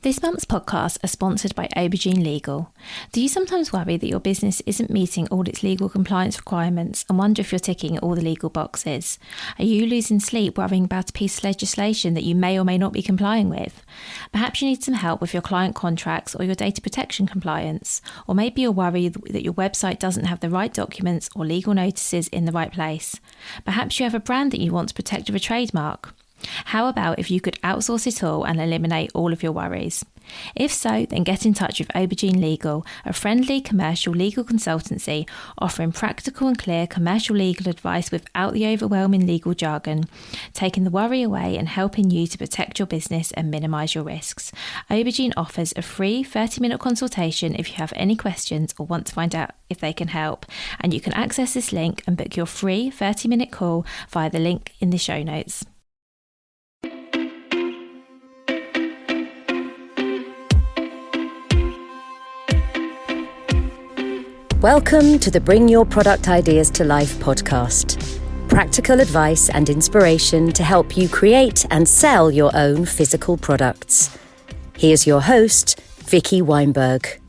This month's podcasts are sponsored by Aubergine Legal. Do you sometimes worry that your business isn't meeting all its legal compliance requirements and wonder if you're ticking all the legal boxes? Are you losing sleep worrying about a piece of legislation that you may or may not be complying with? Perhaps you need some help with your client contracts or your data protection compliance, or maybe you're worried that your website doesn't have the right documents or legal notices in the right place. Perhaps you have a brand that you want to protect with a trademark. How about if you could outsource it all and eliminate all of your worries? If so, then get in touch with Aubergine Legal, a friendly commercial legal consultancy offering practical and clear commercial legal advice without the overwhelming legal jargon, taking the worry away and helping you to protect your business and minimise your risks. Aubergine offers a free 30-minute consultation if you have any questions or want to find out if they can help, and you can access this link and book your free 30-minute call via the link in the show notes. Welcome to the Bring Your Product Ideas to Life podcast. Practical advice and inspiration to help you create and sell your own physical products. Here's your host, Vicky Weinberg.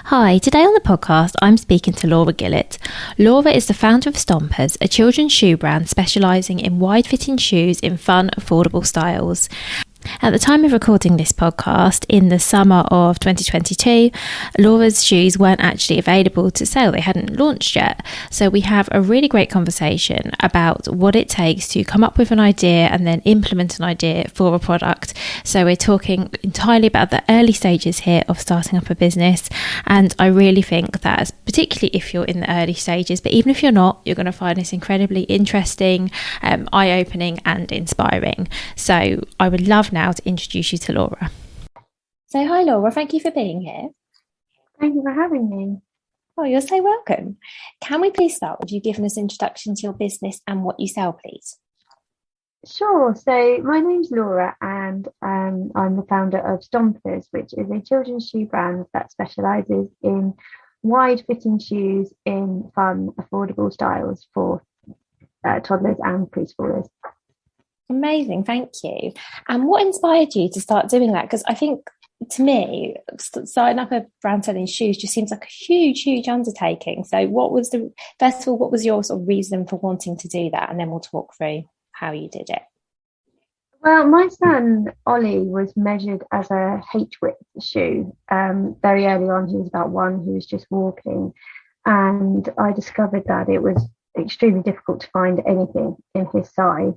Hi, today on the podcast I'm speaking to Laura Gillett. Laura is the founder of Stomperz, a children's shoe brand specialising in wide-fitting shoes in fun, affordable styles. At the time of recording this podcast, in the summer of 2022, Laura's shoes weren't actually available to sale. They hadn't launched yet. So we have a really great conversation about what it takes to come up with an idea and then implement an idea for a product. So we're talking entirely about the early stages here of starting up a business. And I really think that, particularly if you're in the early stages, but even if you're not, you're going to find this incredibly interesting, eye-opening and inspiring. So I would love now to introduce you to Laura. So hi Laura, thank you for being here. Thank you for having me. Oh, you're so welcome. Can we please start with you giving us an introduction to your business and what you sell, please? Sure. So my name's Laura and I'm the founder of Stomperz, which is a children's shoe brand that specialises in wide-fitting shoes in fun, affordable styles for toddlers and preschoolers. Amazing, thank you. And what inspired you to start doing that? Because I think, to me, starting up a brand selling shoes just seems like a huge undertaking. So first of all, what was your sort of reason for wanting to do that? And then we'll talk through how you did it. Well, my son, Ollie, was measured as a H-width shoe. Very early on, he was about one, he was just walking. And I discovered that it was extremely difficult to find anything in his size.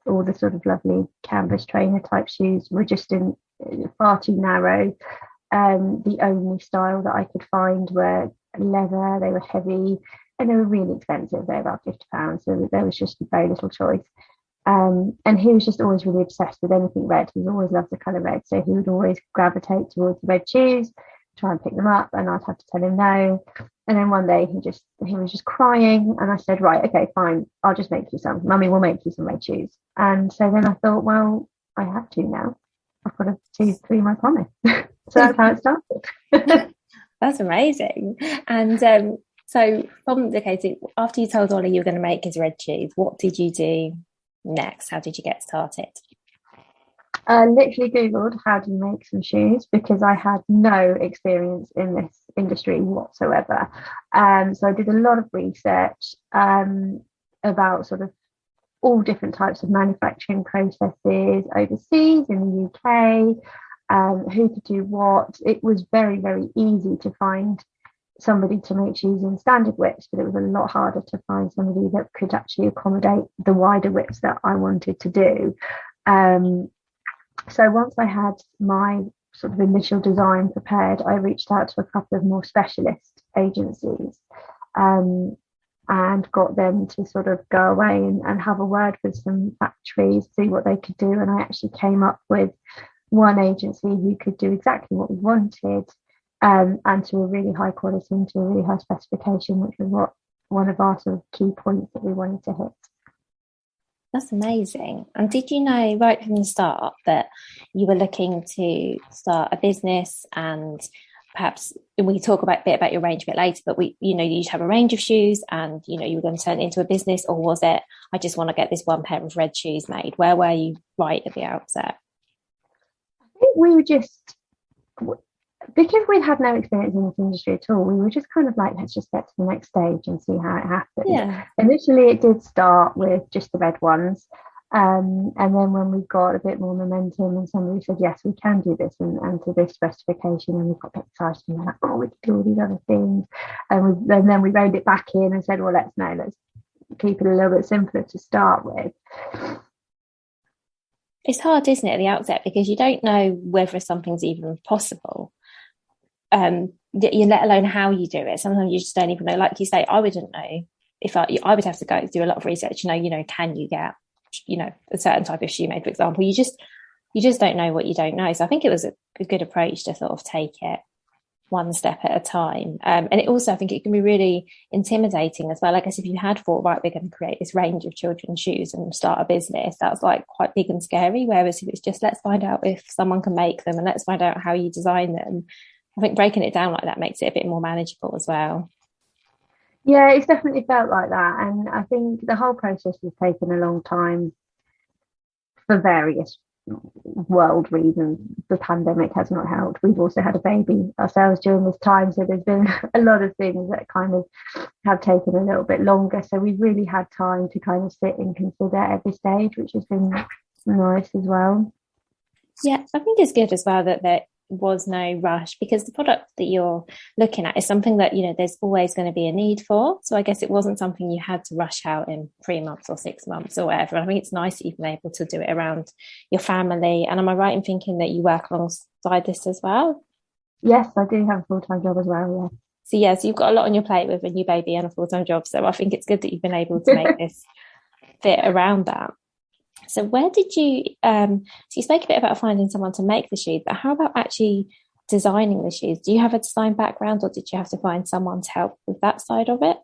All the sort of lovely canvas trainer type shoes were just in far too narrow. The only style that I could find were leather, they were heavy and they were really expensive. They were about £50, so there was just very little choice. And he was just always really obsessed with anything red. He always loved the colour red, so he would always gravitate towards the red shoes, try and pick them up, and I'd have to tell him no. And then one day he was just crying, and I said, right, okay, fine, I'll just make you some. Mummy will make you some red shoes. And so then I thought, well, I have to now. I've got to see through my promise. So that's how it started. That's amazing. And so after you told Ollie you were going to make his red shoes, what did you do next? How did you get started? I literally Googled how do you make some shoes, because I had no experience in this industry whatsoever. So I did a lot of research about sort of all different types of manufacturing processes overseas, in the UK, who could do what. It was very, very easy to find somebody to make shoes in standard widths, but it was a lot harder to find somebody that could actually accommodate the wider widths that I wanted to do. So once I had my sort of initial design prepared, I reached out to a couple of more specialist agencies and got them to sort of go away and have a word with some factories, see what they could do. And I actually came up with one agency who could do exactly what we wanted, and to a really high quality and to a really high specification, which was one of our sort of key points that we wanted to hit. That's amazing. And did you know right from the start that you were looking to start a business? And perhaps we talk a bit about your range a bit later, but you have a range of shoes and you were going to turn it into a business, or was it, I just want to get this one pair of red shoes made? Where were you right at the outset? think we were just, because we'd had no experience in this industry at all, we were just kind of like, let's just get to the next stage and see how it happens. Yeah. Initially, it did start with just the red ones. And then when we got a bit more momentum and somebody said, yes, we can do this and to this specification, and we got a bit excited and we're like, oh, we can do all these other things. And then we reined it back in and said, well, let's keep it a little bit simpler to start with. It's hard, isn't it, at the outset, because you don't know whether something's even possible. You let alone how you do it. Sometimes you just don't even know. Like you say, I wouldn't know if I would have to go do a lot of research. Can you get a certain type of shoe made, for example? You just don't know what you don't know. So I think it was a good approach to sort of take it one step at a time. And it also, I think it can be really intimidating as well. I guess if you had thought, right, we're going to create this range of children's shoes and start a business, that's like quite big and scary. Whereas if it's just, let's find out if someone can make them and let's find out how you design them, I think breaking it down like that makes it a bit more manageable as well. Yeah, it's definitely felt like that. And I think the whole process has taken a long time for various world reasons. The pandemic has not helped. We've also had a baby ourselves during this time. So there's been a lot of things that kind of have taken a little bit longer. So we've really had time to kind of sit and consider every stage, which has been nice as well. Yeah, I think it's good as well that there was no rush, because the product that you're looking at is something that there's always going to be a need for. So I guess it wasn't something you had to rush out in 3 months or 6 months or whatever. I mean, it's nice that you've been able to do it around your family. And am I right in thinking that you work alongside this as well? Yes, I do have a full-time job as well. Yeah. So you've got a lot on your plate with a new baby and a full-time job. So I think it's good that you've been able to make this fit around that. So where did you, so you spoke a bit about finding someone to make the shoes, but how about actually designing the shoes? Do you have a design background, or did you have to find someone to help with that side of it?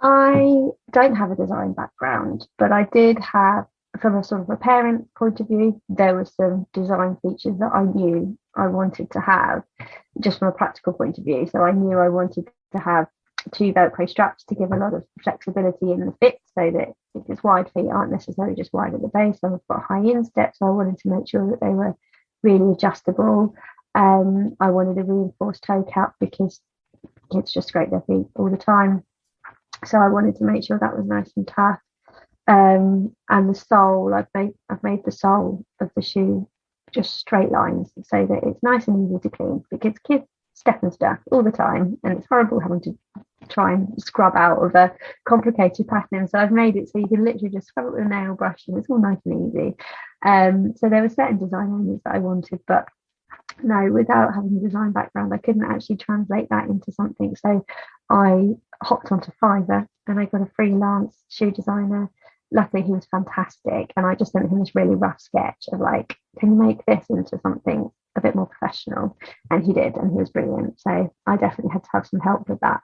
I don't have a design background, but I did have, from a sort of a parent point of view, there were some design features that I knew I wanted to have, just from a practical point of view. So I knew I wanted to have 2 Velcro straps to give a lot of flexibility in the fit, so that because wide feet aren't necessarily just wide at the base. I've got high instep, so I wanted to make sure that they were really adjustable. I wanted a reinforced toe cap because kids just scrape their feet all the time, so I wanted to make sure that was nice and tough. And the sole, I've made the sole of the shoe just straight lines so that it's nice and easy to clean, because kids step and stuff all the time and it's horrible having to try and scrub out of a complicated pattern. So I've made it so you can literally just scrub it with a nail brush and it's all nice and easy. So there were certain design elements that I wanted, but no, without having a design background, I couldn't actually translate that into something. So I hopped onto Fiverr and I got a freelance shoe designer. Luckily, he was fantastic, and I just sent him this really rough sketch of like, can you make this into something a bit more professional? And he did, and he was brilliant. So I definitely had to have some help with that.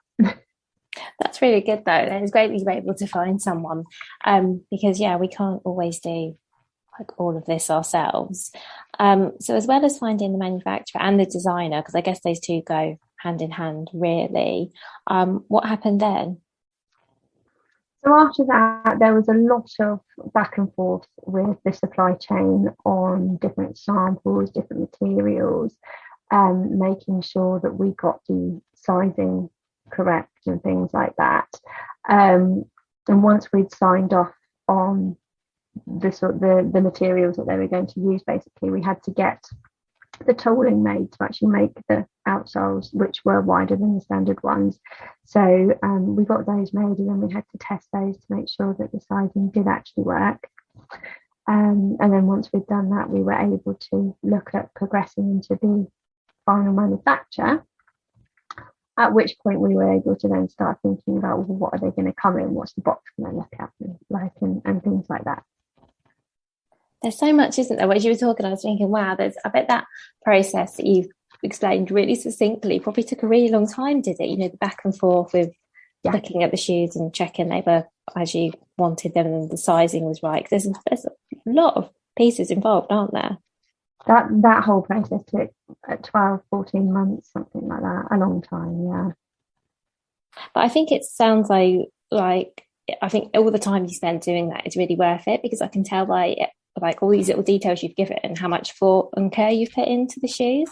That's really good though. And it's great that you were able to find someone, because we can't always do like all of this ourselves. So as well as finding the manufacturer and the designer, because I guess those two go hand in hand really, what happened then? So after that, there was a lot of back and forth with the supply chain on different samples, different materials, making sure that we got the sizing correct and things like that. And once we'd signed off on the materials that they were going to use, basically, we had to get the tooling made to actually make the outsoles, which were wider than the standard ones. So we got those made, and then we had to test those to make sure that the sizing did actually work. And then once we'd done that, we were able to look at progressing into the final manufacture, at which point we were able to then start thinking about, well, what are they going to come in, what's the box going to look at like, and things like that. There's so much, isn't there? As you were talking, I was thinking, wow, I bet that process that you've explained really succinctly probably took a really long time, did it? The back and forth with looking at the shoes and checking they were as you wanted them and the sizing was right. There's a lot of pieces involved, aren't there? That whole process took 12, 14 months, something like that, a long time, yeah. But I think it sounds like I think all the time you spend doing that is really worth it, because I can tell by like all these little details you've given, how much thought and care you've put into the shoes.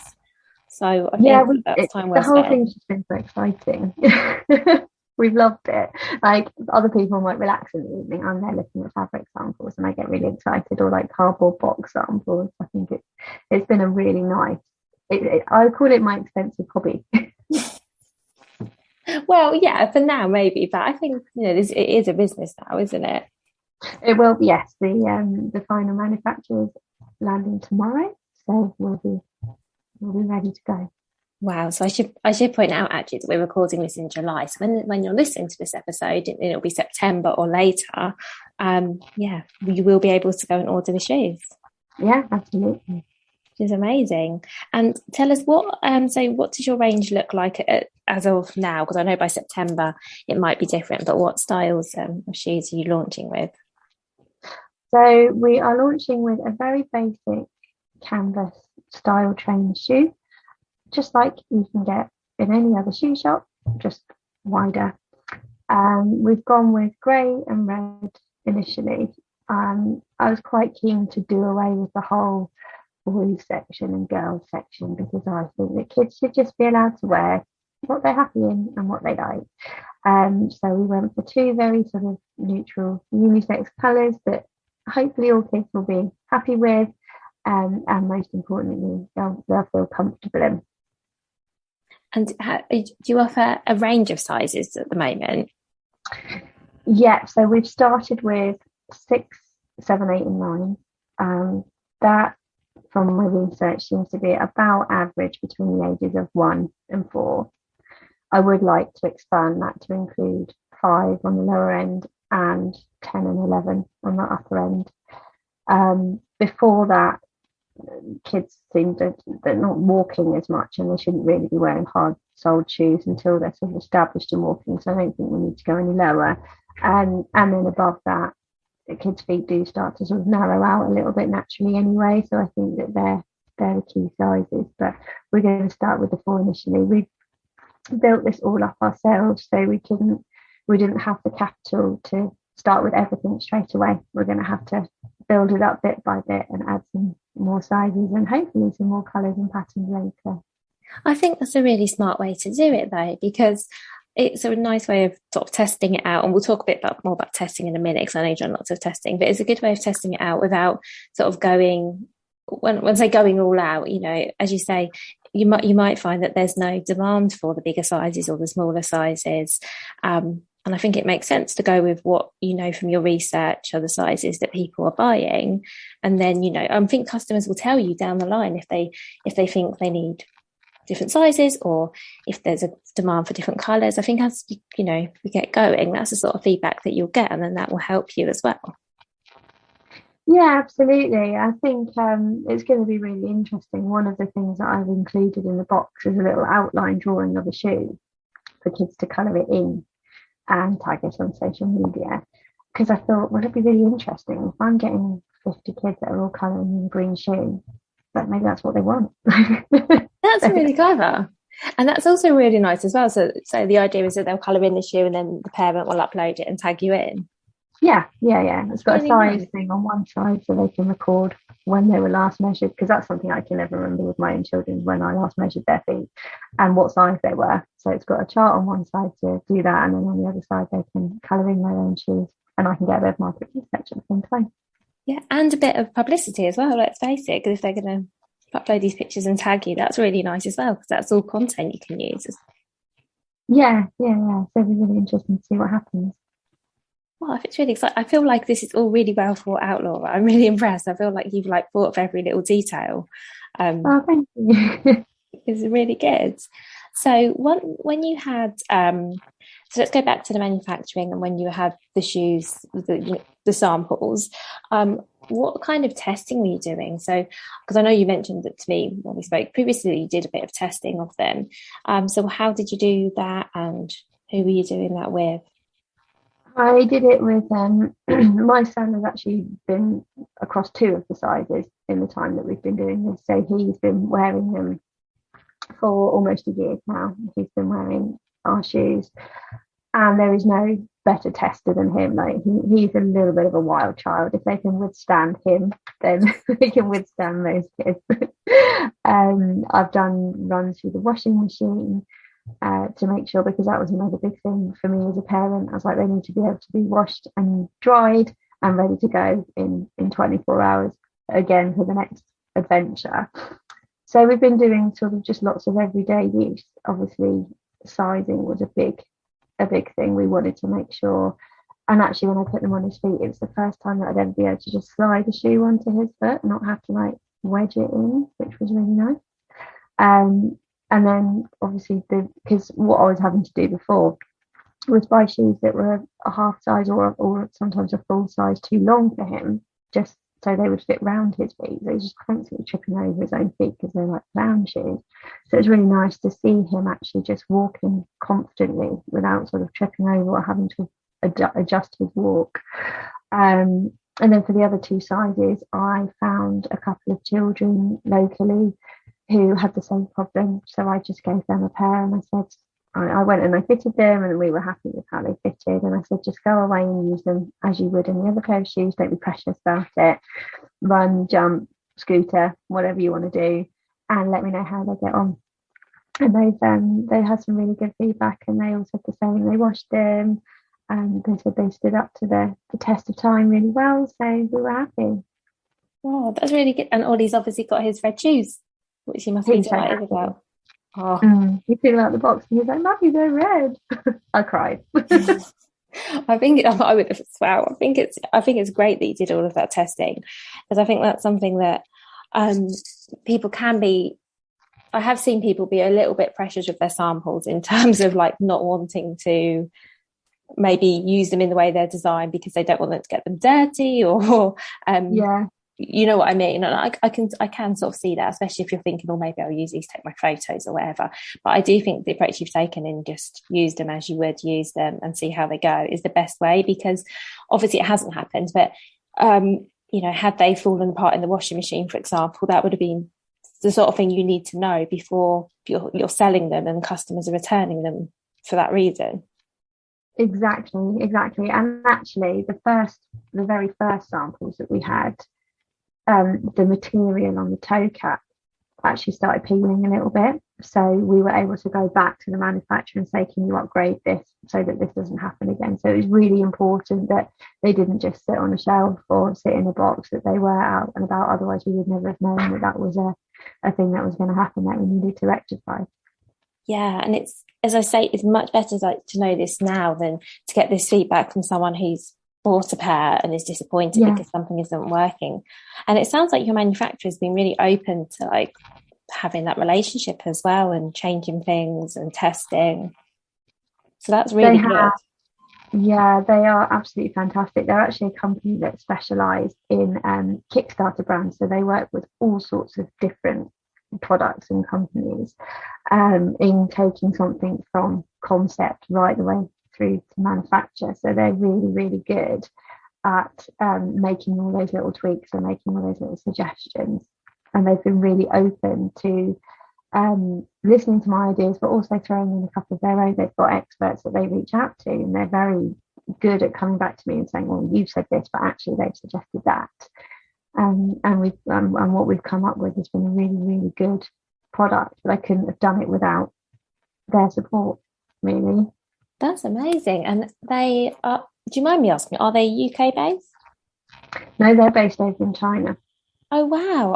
So I Yeah, think that's time the well whole spent. thing's just been so exciting. We've loved it. Like other people might relax in the evening. I'm there looking at fabric samples and I get really excited, or like cardboard box samples. I think it's been a really nice. I call it my expensive hobby. Well, yeah, for now maybe, but I think it is a business now, isn't it? It will, yes. The final manufacturer's landing tomorrow, so we'll be ready to go. Wow. So I should point out actually that we're recording this in July. So when you're listening to this episode, it'll be September or later. Yeah, you will be able to go and order the shoes. Yeah, absolutely. Which is amazing. And tell us what does your range look like as of now? Because I know by September it might be different, but what styles of shoes are you launching with? So we are launching with a very basic canvas style trained shoe, just like you can get in any other shoe shop, just wider. We've gone with grey and red initially. I was quite keen to do away with the whole boys section and girls section, because I think that kids should just be allowed to wear what they're happy in and what they like. So we went for two very sort of neutral unisex colours that hopefully all kids will be happy with, and most importantly, they'll feel comfortable in. And do you offer a range of sizes at the moment? Yeah, so we've started with 6, 7, 8 and 9. That, from my research, seems to be about average between the ages of 1 and 4. I would like to expand that to include 5 on the lower end and 10 and 11 on the upper end. Before that, kids seem to they're not walking as much, and they shouldn't really be wearing hard-soled shoes until they're sort of established in walking. So I don't think we need to go any lower. And then above that, the kids' feet do start to sort of narrow out a little bit naturally anyway. So I think that they're the key sizes. But we're going to start with the 4 initially. We built this all up ourselves, so we didn't have the capital to start with everything straight away. We're going to have to build it up bit by bit and add some more sizes and hopefully some more colours and patterns later. I think that's a really smart way to do it, though, because it's a nice way of sort of testing it out. And we'll talk a bit more about testing in a minute, because I know you've done lots of testing, but it's a good way of testing it out without sort of going, when I say going all out, as you say, you might find that there's no demand for the bigger sizes or the smaller sizes. And I think it makes sense to go with what you know from your research are the sizes that people are buying. And then, I think customers will tell you down the line if they think they need different sizes, or if there's a demand for different colours. I think as we get going, that's the sort of feedback that you'll get, and then that will help you as well. Yeah, absolutely. I think it's going to be really interesting. One of the things that I've included in the box is a little outline drawing of a shoe for kids to colour it in and tag us on social media, because I thought, well, it'd be really interesting if I'm getting 50 kids that are all colouring in a green shoe, but maybe that's what they want. That's really clever. And that's also really nice as well. So the idea is that they'll colour in the shoe and then the parent will upload it and tag you in. Yeah. It's got really a size nice thing on one side so they can record when they were last measured, because that's something I can never remember with my own children, when I last measured their feet and what size they were. So it's got a chart on one side to do that, and then on the other side they can colour in their own shoes, and I can get a bit of market research at the same time. Yeah, and a bit of publicity as well, let's face it, because if they're going to upload these pictures and tag you, that's really nice as well, because that's all content you can use. Yeah. So it'll be really interesting to see what happens. Well, it's really exciting. I feel like this is all really well thought out, Laura. I'm really impressed. I feel like you've thought of every little detail. Oh, thank you. It's really good. So when you had, so let's go back to the manufacturing, and when you had the shoes, the samples, what kind of testing were you doing? So, because I know you mentioned that to me when we spoke previously, you did a bit of testing of them. So how did you do that, and who were you doing that with? I did it with my son has actually been across 2 of the sizes in the time that we've been doing this. So he's been wearing them for almost a year now. He's been wearing our shoes, and there is no better tester than him. Like he's a little bit of a wild child. If they can withstand him, then they can withstand most kids. I've done runs through the washing machine to make sure, because that was another big thing for me as a parent. I was like, they need to be able to be washed and dried and ready to go in 24 hours again for the next adventure. So we've been doing sort of just lots of everyday use. Obviously, sizing was a big thing. We wanted to make sure, and actually when I put them on his feet, it was the first time that I'd ever be able to just slide a shoe onto his foot, not have to like wedge it in, which was really nice. And then obviously because what I was having to do before was buy shoes that were a half size or sometimes a full size too long for him, just so they would fit round his feet. So he was just constantly tripping over his own feet because they're like clown shoes. So it's really nice to see him actually just walking confidently without sort of tripping over or having to adjust his walk. And then for the other two sizes, I found a couple of children locally who had the same problem. So I just gave them a pair, and I said, I went and I fitted them, and we were happy with how they fitted. And I said, just go away and use them as you would any other pair of shoes. Don't be precious about it. Run, jump, scooter, whatever you want to do, and let me know how they get on. And they had some really good feedback, and they all said the same. They washed them, and they said they stood up to the test of time really well. So we were happy. Oh, that's really good. And Ollie's obviously got his red shoes, which he must be delighted about. Oh. He took out the box and he was like, "Mummy, they're red." I cried. I would have as well. I think it's great that you did all of that testing, because I think that's something that people can be. I have seen people be a little bit precious with their samples in terms of like not wanting to maybe use them in the way they're designed because they don't want them to get them dirty or you know what I mean. And I can sort of see that, especially if you're thinking, oh, maybe I'll use these to take my photos or whatever. But I do think the approach you've taken and just use them as you would use them and see how they go is the best way, because obviously it hasn't happened. But, had they fallen apart in the washing machine, for example, that would have been the sort of thing you need to know before you're selling them and customers are returning them for that reason. Exactly. And actually the very first samples that we had, the material on the toe cap actually started peeling a little bit. So we were able to go back to the manufacturer and say, can you upgrade this so that this doesn't happen again? So it was really important that they didn't just sit on a shelf or sit in a box, that they were out and about. Otherwise we would never have known that was a thing that was going to happen that we needed to rectify. Yeah, and it's, as I say, it's much better to know this now than to get this feedback from someone who's bought a pair and is disappointed because something isn't working. And it sounds like your manufacturer has been really open to like having that relationship as well and changing things and testing. So that's really good. Yeah, they are absolutely fantastic. They're actually a company that specialise in Kickstarter brands. So they work with all sorts of different products and companies in taking something from concept right the way through to manufacture. So they're really, really good at making all those little tweaks and making all those little suggestions. And they've been really open to listening to my ideas, but also throwing in a couple of their own. They've got experts that they reach out to, and they're very good at coming back to me and saying, well, you've said this, but actually they've suggested that. And what we've come up with has been a really, really good product. But I couldn't have done it without their support, really. That's amazing. And they are, do you mind me asking, are they UK based? No, they're based over in China. Oh wow!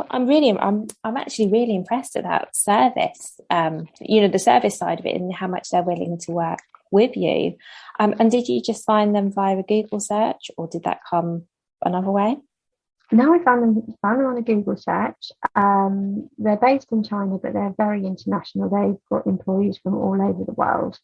I'm actually really impressed at that service. The service side of it and how much they're willing to work with you. And did you just find them via a Google search, or did that come another way? No, I found them on a Google search. They're based in China, but they're very international. They've got employees from all over the world.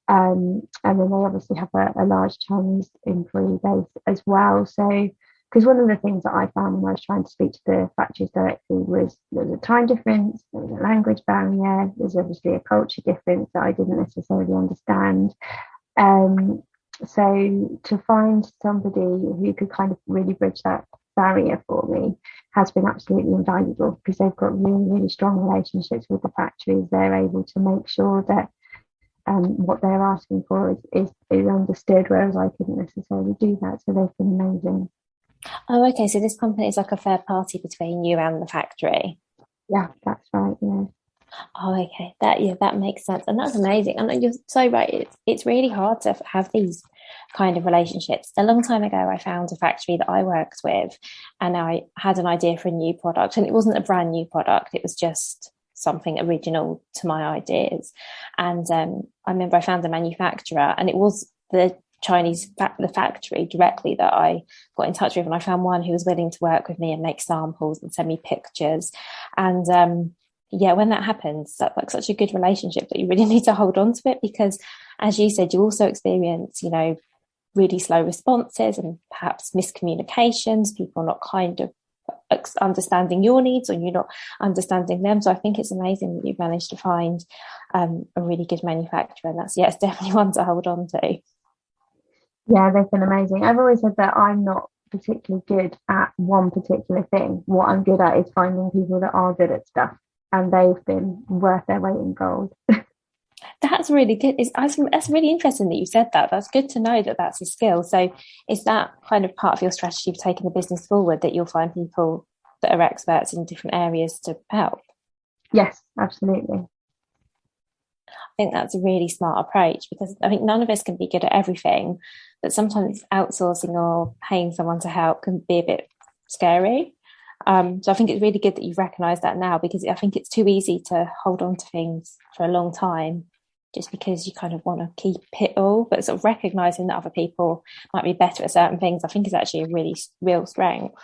And then they obviously have a large Chinese employee base as well. So, because one of the things that I found when I was trying to speak to the factories directly was there's a time difference, there's a language barrier, there's obviously a culture difference that I didn't necessarily understand. So to find somebody who could kind of really bridge that barrier for me has been absolutely invaluable, because they've got really, really strong relationships with the factories. They're able to make sure that what they're asking for is understood, whereas I couldn't necessarily do that. So they've been amazing. Oh, okay. So this company is like a third party between you and the factory. Yeah, that's right. Yeah. Oh, okay. That makes sense, and that's amazing. And you're so right. It's really hard to have these kind of relationships. A long time ago, I found a factory that I worked with, and I had an idea for a new product, and it wasn't a brand new product. It was just something original to my ideas. And I remember I found a manufacturer, and it was the the factory directly that I got in touch with, and I found one who was willing to work with me and make samples and send me pictures. And yeah, when that happens, that's like such a good relationship that you really need to hold on to it, because as you said, you also experience, really slow responses and perhaps miscommunications, people not kind of understanding your needs, or you're not understanding them. So I think it's amazing that you've managed to find a really good manufacturer, and it's definitely one to hold on to. Yeah, they've been amazing. I've always said that I'm not particularly good at one particular thing. What I'm good at is finding people that are good at stuff, and they've been worth their weight in gold. That's really good. That's really interesting that you said that. That's good to know that that's a skill. So is that kind of part of your strategy for taking the business forward, that you'll find people that are experts in different areas to help? Yes, absolutely. I think that's a really smart approach, because I think none of us can be good at everything, but sometimes outsourcing or paying someone to help can be a bit scary. So I think it's really good that you've recognised that now, because I think it's too easy to hold on to things for a long time just because you kind of want to keep it all. But sort of recognising that other people might be better at certain things, I think is actually a really real strength.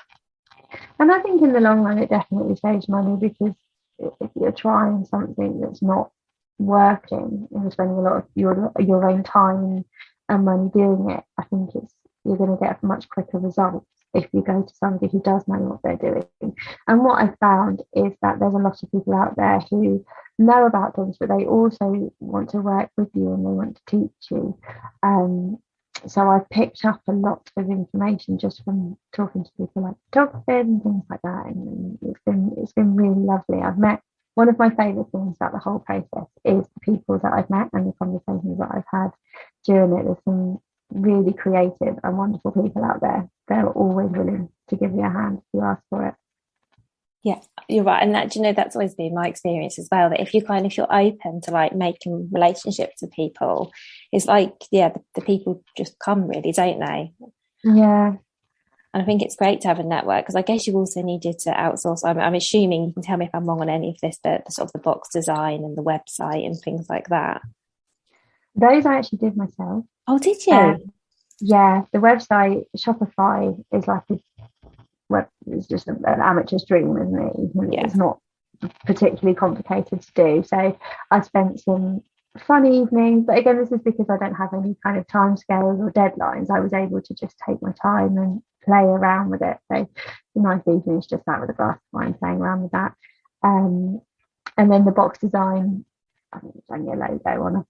And I think in the long run, it definitely saves money, because if you're trying something that's not working and you're spending a lot of your own time and money doing it, I think you're going to get much quicker results if you go to somebody who does know what they're doing. And what I've found is that there's a lot of people out there who know about things, but they also want to work with you and they want to teach you. So I've picked up a lot of information just from talking to people like photographers and things like that, and it's been really lovely. I've met one of my favourite things about the whole process is the people that I've met and the conversations that I've had during it. There's some really creative and wonderful people out there. They're always willing to give you a hand if you ask for it. Yeah, you're right. And that, that's always been my experience as well, that if you're open to like making relationships with people, it's like, the people just come, really, don't they? Yeah. And I think it's great to have a network, because I guess you also needed to outsource. I'm assuming, you can tell me if I'm wrong on any of this, but the sort of the box design and the website and things like that. Those I actually did myself. Oh, did you? Yeah, the website, Shopify, is like it's just an amateur's dream, isn't it? Yeah. It's not particularly complicated to do. So I spent some fun evenings, but again, this is because I don't have any kind of time scales or deadlines. I was able to just take my time and play around with it. So the nice evenings just sat with a glass of wine playing around with that. And then the box design, I think it's only a logo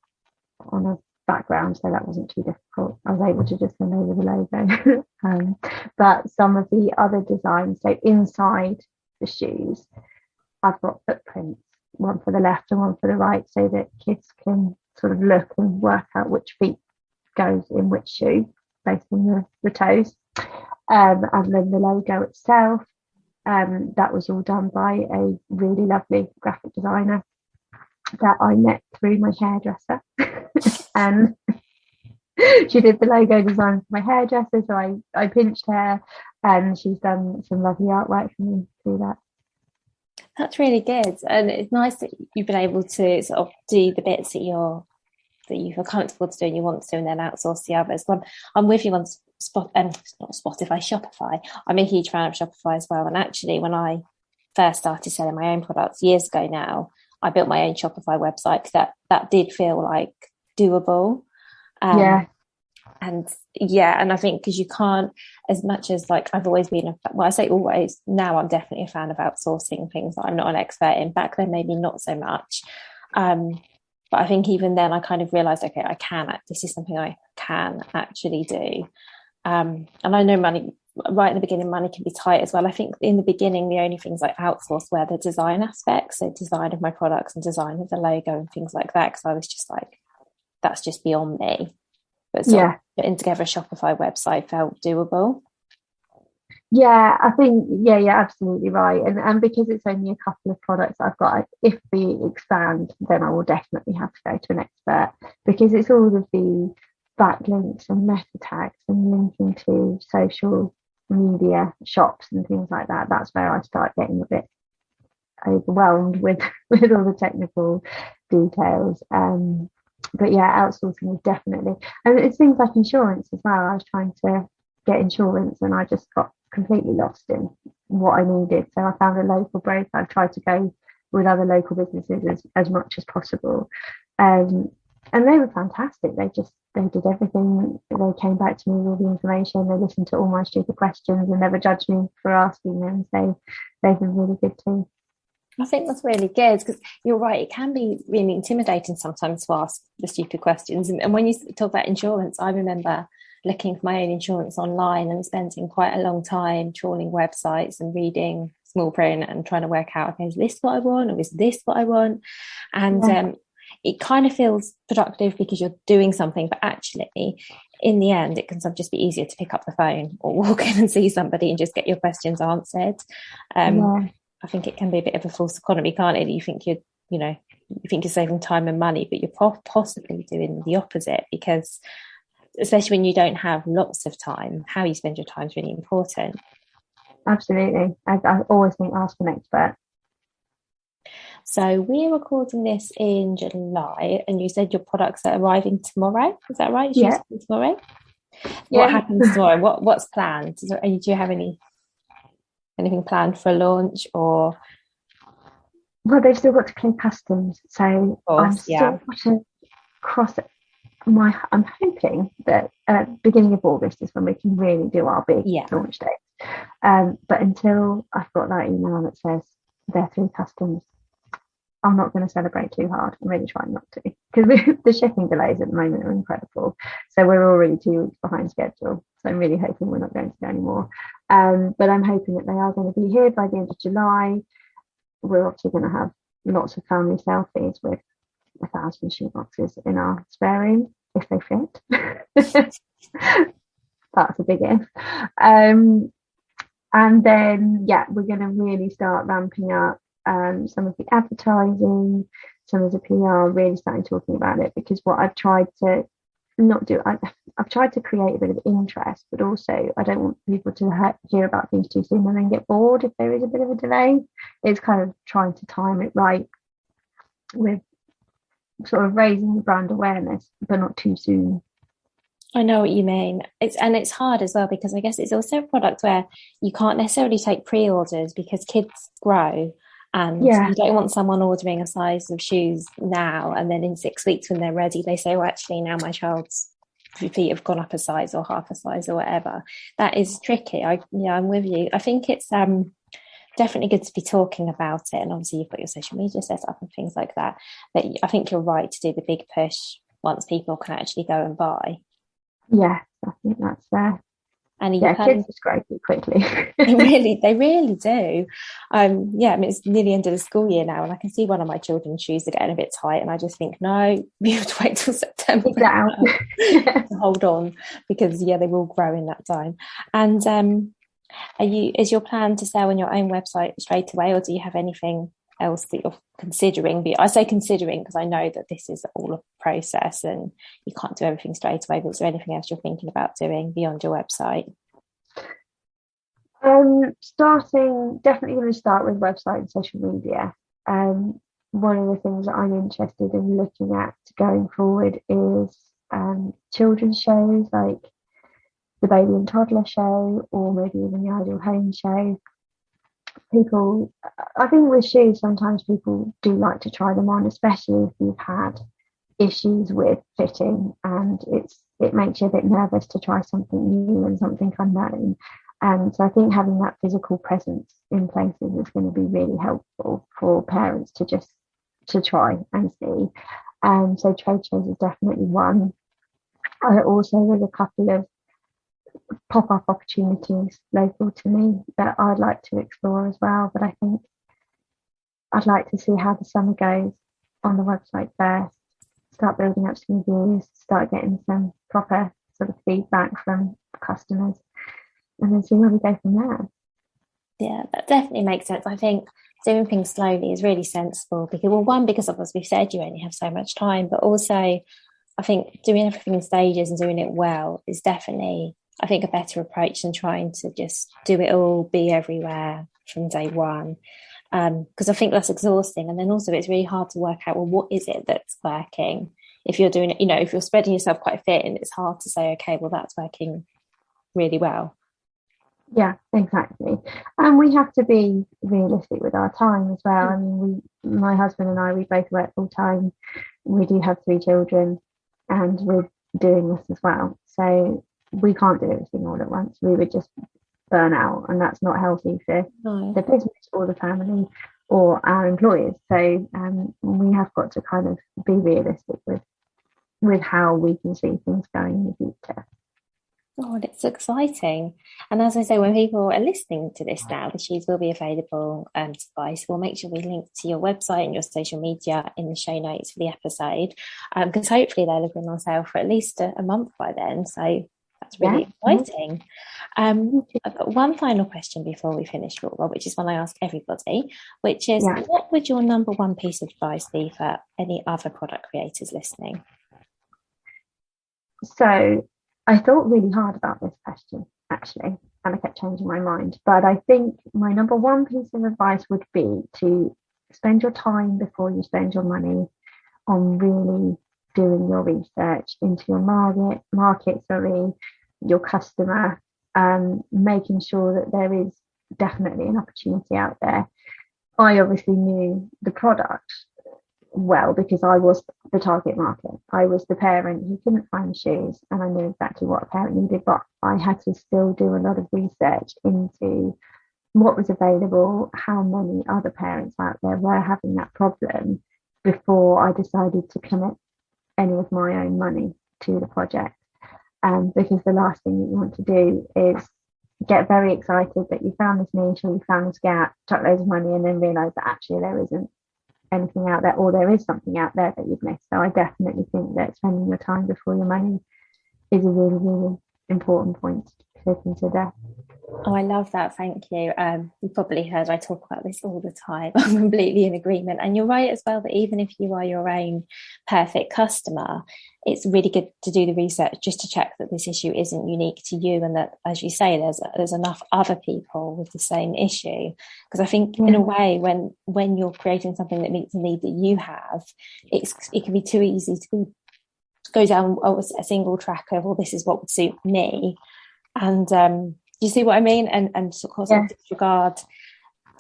on a background, so that wasn't too difficult. I was able to just send over the logo. But some of the other designs, so inside the shoes, I've got footprints, one for the left and one for the right, so that kids can sort of look and work out which feet goes in which shoe based on the toes. And then the logo itself, that was all done by a really lovely graphic designer that I met through my hairdresser. And she did the logo design for my hairdresser, so I pinched her, and she's done some lovely artwork for me through that. That's really good, and it's nice that you've been able to sort of do the bits that you feel comfortable to do and you want to do, and then outsource the others. I'm with you on Shopify. I'm a huge fan of Shopify as well. And actually, when I first started selling my own products years ago now, I built my own Shopify website, because that did feel like doable. And I think because you can't, as much as like I've always been, I say always, now I'm definitely a fan of outsourcing things that I'm not an expert in. Back then, maybe not so much. But I think even then I kind of realised, okay, this is something I can actually do. And I know money, right in the beginning, money can be tight as well. I think in the beginning, the only things I outsourced were the design aspects, so design of my products and design of the logo and things like that, because I was just like, that's just beyond me. But putting together a Shopify website felt doable. Yeah, I think, you're absolutely right. And because it's only a couple of products I've got, if we expand, then I will definitely have to go to an expert, because it's all of the backlinks and meta tags and linking to social media shops and things like that. That's where I start getting a bit overwhelmed with all the technical details. But outsourcing is definitely, and it's things like insurance as well. I was trying to get insurance and I just got completely lost in what I needed. So I found a local broker. I tried to go with other local businesses as much as possible. And they were fantastic. They did everything. They came back to me with all the information. They listened to all my stupid questions and never judged me for asking them. So they've been really good too. I think that's really good, because you're right, it can be really intimidating sometimes to ask the stupid questions. And when you talk about insurance, I remember looking for my own insurance online and spending quite a long time trawling websites and reading small print and trying to work out, okay, is this what I want, or is this what I want? And it kind of feels productive because you're doing something, but actually in the end it can just be easier to pick up the phone or walk in and see somebody and just get your questions answered. I think it can be a bit of a false economy, can't it? You think you're saving time and money, but you're possibly doing the opposite, because especially when you don't have lots of time, how you spend your time is really important. Absolutely. I always think ask an expert. So we're recording this in July, and you said your products are arriving tomorrow. Is that right? Yeah. Tomorrow? Yeah. What happens tomorrow? What's planned? Do you have anything planned for a launch, or? Well, they've still got to clear customs, so I'm still to cross it. I'm hoping that beginning of August is when we can really do our big launch date. But until I've got that email that says they're through customs, I'm not going to celebrate too hard. I'm really trying not to, because the shipping delays at the moment are incredible. So we're already 2 weeks behind schedule. So I'm really hoping we're not going to go anymore. But I'm hoping that they are going to be here by the end of July. We're obviously going to have lots of family selfies with 1,000 shoeboxes in our spare room, if they fit. That's a big if. And then, we're going to really start ramping up some of the advertising, some of the PR, really starting talking about it, because what I've tried to not do, I've tried to create a bit of interest, but also I don't want people to hear about things too soon and then get bored if there is a bit of a delay. It's kind of trying to time it right with sort of raising the brand awareness, but not too soon. I know what you mean. It's hard as well, because I guess it's also a product where you can't necessarily take pre-orders because kids grow, and you don't want someone ordering a size of shoes now and then in 6 weeks when they're ready they say, well, actually now my child's feet have gone up a size or half a size or whatever. That is tricky. I'm with you. I think it's definitely good to be talking about it, and obviously you've got your social media set up and things like that, but I think you're right to do the big push once people can actually go and buy. I think that's there. And kids describe it quickly. they really do. I mean, it's near the end of the school year now, and I can see one of my children's shoes are getting a bit tight, and I just think, no, you have to wait till September to hold on, because they will grow in that time. And is your plan to sell on your own website straight away, or do you have anything else that you're considering? I say considering because I know that this is all a process and you can't do everything straight away, but is there anything else you're thinking about doing beyond your website? Definitely going to start with website and social media. One of the things that I'm interested in looking at going forward is children's shows, like the baby and toddler show, or maybe even the Ideal Home show. I think with shoes, sometimes people do like to try them on, especially if you've had issues with fitting, and it makes you a bit nervous to try something new and something unknown. So I think having that physical presence in places is going to be really helpful for parents to try and see. So trade shows is definitely one. Also, there's a couple of pop-up opportunities local to me that I'd like to explore as well, but I think I'd like to see how the summer goes on the website first, start building up some reviews, start getting some proper sort of feedback from customers, and then see where we go from there. Yeah, that definitely makes sense. I think doing things slowly is really sensible because, well, one, because of, as we've said, you only have so much time, but also I think doing everything in stages and doing it well is definitely, I think, a better approach than trying to just do it all, be everywhere from day one. Because I think that's exhausting. And then also it's really hard to work out, well, what is it that's working? If you're doing it, you know, if you're spreading yourself quite thin, it's hard to say, okay, well, that's working really well. Yeah, exactly. And we have to be realistic with our time as well. I mean, my husband and I, we both work full time. We do have 3 children and we're doing this as well. So we can't do everything all at once. We would just burn out, and that's not healthy for the business or the family or our employers. So we have got to kind of be realistic with how we can see things going in the future. Oh, and it's exciting. And as I say, when people are listening to this now, the shoes will be available to buy. So we'll make sure we link to your website and your social media in the show notes for the episode, because hopefully they'll have been on sale for at least a month by then. So that's really exciting. I've got one final question before we finish, Laura, which is one I ask everybody, which is, what would your number one piece of advice be for any other product creators listening? So I thought really hard about this question, actually, and I kept changing my mind. But I think my number one piece of advice would be to spend your time before you spend your money on really doing your research into your market, your customer, making sure that there is definitely an opportunity out there. I obviously knew the product well because I was the target market. I was the parent who couldn't find shoes, and I knew exactly what a parent needed, but I had to still do a lot of research into what was available, how many other parents out there were having that problem before I decided to commit any of my own money to the project. Because the last thing that you want to do is get very excited that you found this niche or you found this gap, chuck loads of money, and then realise that actually there isn't anything out there, or there is something out there that you've missed. So I definitely think that spending your time before your money is a really, really important point to consider. Oh, I love that. Thank you. You've probably heard I talk about this all the time. I'm completely in agreement. And you're right as well that even if you are your own perfect customer, it's really good to do the research just to check that this issue isn't unique to you, and that, as you say, there's enough other people with the same issue. Because I think in a way, when you're creating something that meets the need that you have, it can be too easy to go down a single track of, well, this is what would suit me. And do you see what I mean? And sort of disregard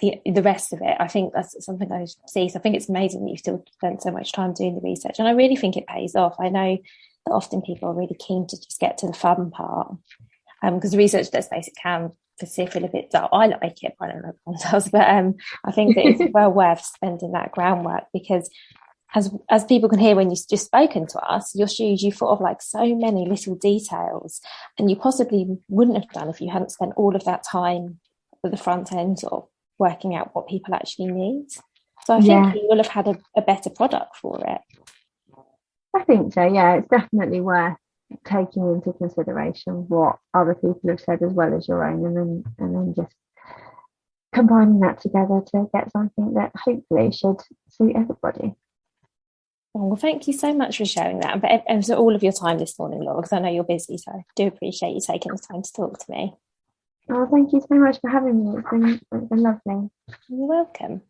the rest of it. I think that's something I see. So I think it's amazing that you've still spent so much time doing the research, and I really think it pays off. I know that often people are really keen to just get to the fun part, because the research, let's face it, can feel a bit dull. I like it, I don't know if everyone does, but I think that it's well worth spending that groundwork, because as people can hear when you've just spoken to us, your shoes, you thought of like so many little details, and you possibly wouldn't have done if you hadn't spent all of that time at the front end or working out what people actually need. So I think you will have had a better product for it. I think so, yeah. It's definitely worth taking into consideration what other people have said as well as your own, and then just combining that together to get something that hopefully should suit everybody. Well, thank you so much for sharing that, and for all of your time this morning, Laura, because I know you're busy, so I do appreciate you taking the time to talk to me. Oh, thank you so much for having me. It's been lovely. You're welcome.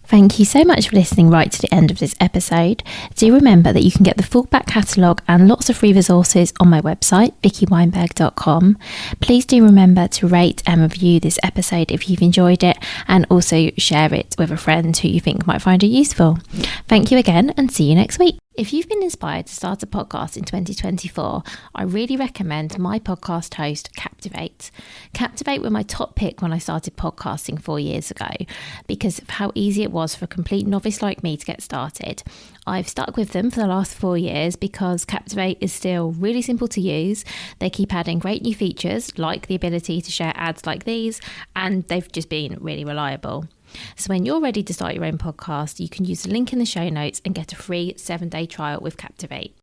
Thank you so much for listening right to the end of this episode. Do remember that you can get the full back catalogue and lots of free resources on my website, vickyweinberg.com. Please do remember to rate and review this episode if you've enjoyed it, and also share it with a friend who you think might find it useful. Thank you again, and see you next week. If you've been inspired to start a podcast in 2024, I really recommend my podcast host, Captivate. Captivate were my top pick when I started podcasting 4 years ago because of how easy it was for a complete novice like me to get started. I've stuck with them for the last 4 years because Captivate is still really simple to use. They keep adding great new features like the ability to share ads like these, and they've just been really reliable. So when you're ready to start your own podcast, you can use the link in the show notes and get a free 7-day trial with Captivate.